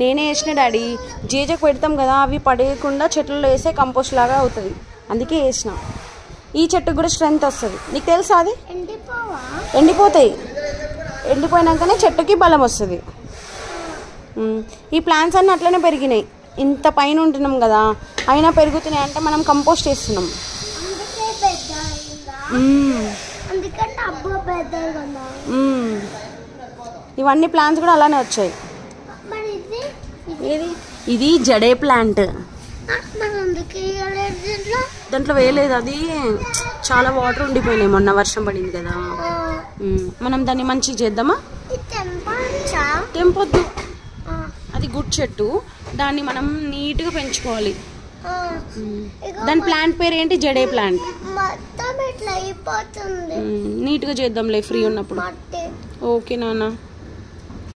నేనే వేసిన డాడీ. జేజకు పెడతాం కదా, అవి పడేయకుండా చెట్లలో వేసే కంపోస్ట్ లాగా అవుతుంది, అందుకే వేసిన. ఈ చెట్టుకు కూడా స్ట్రెంగ్త్ వస్తుంది. నీకు తెలుసా అది? ఎండిపోతాయి, ఎండిపోయినాకనే చెట్టుకి బలం వస్తుంది. ఈ ప్లాంట్స్ అన్నీ అట్లనే పెరిగినాయి. ఇంత పైన ఉంటున్నాం కదా, అయినా పెరుగుతున్నాయి అంటే మనం కంపోస్ట్ వేస్తున్నాం. ఇవన్నీ ప్లాంట్స్ కూడా అలానే వచ్చాయి. ఇది జడే ప్లాంట్, దాంట్లో వేయలేదు, అది చాలా వాటర్ ఉండిపోయినాయి, మొన్న వర్షం పడింది కదా. మనం దాన్ని మంచిగా చేద్దామా? తెంపొద్దు, అది గుడ్ చెట్టు, దాన్ని మనం నీట్గా పెంచుకోవాలి. దాని ప్లాంట్ పేరు ఏంటి? జడే ప్లాంట్. నీట్గా చేద్దాంలే ఫ్రీ ఉన్నప్పుడు. ఓకే నాన్న.